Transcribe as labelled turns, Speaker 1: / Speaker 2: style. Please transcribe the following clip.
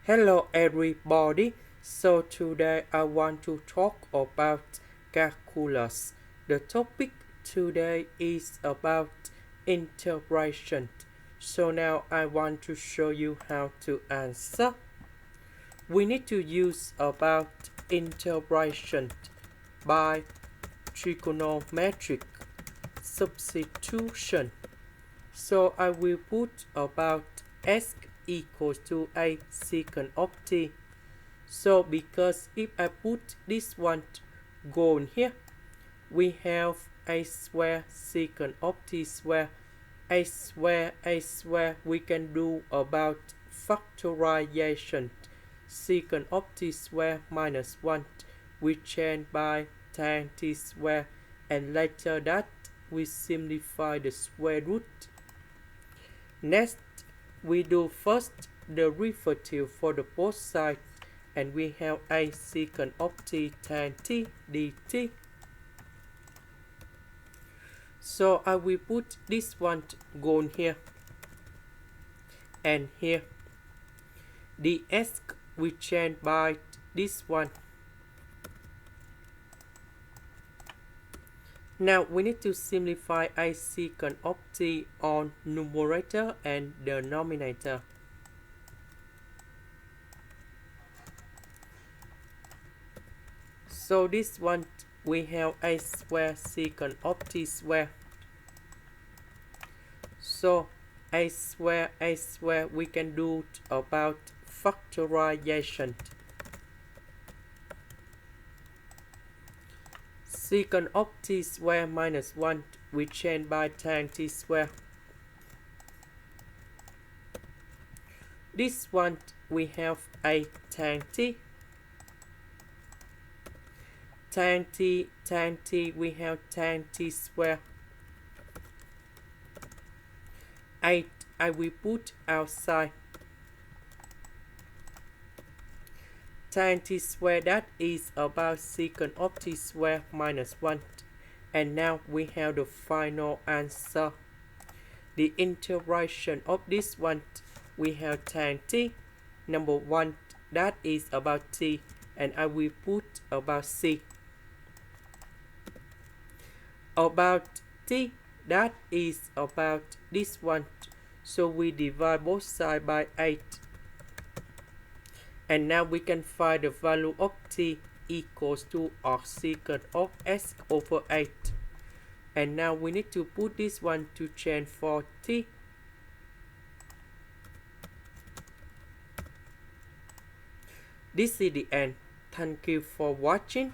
Speaker 1: Hello everybody, so today I want to talk about calculus. The topic today is about integration. So now I want to show you how to answer. We need to use about integration by trigonometric substitution. So I will put about s equals to a secant of t. So because if I put this one gone here, we have a square secant of t square, a square, we can do about factorization. Secant of t square minus 1, we change by tan t square, and later that we simplify the square root. Next, we do first derivative for the both sides, and we have a secant of t tan t dt. So I will put this one gone here and here. The s we change by this one. Now we need to simplify a secant of t on numerator and denominator. So this one we have a square secant of t square. So a square we can do about factorization. Secant of t square minus 1, we change by tan t square. This one we have a tan t. Tan t, we have tan t square. 8 I will put outside. Tan t square, that is about secant of t square minus 1. And now we have the final answer. The integration of this one, we have tan t, number 1, that is about t, and I will put about c. About t, that is about this one, so we divide both sides by 8. And now we can find the value of t equals to arcsecant of s over 8. And now we need to put this one to change for t. This is the end. Thank you for watching.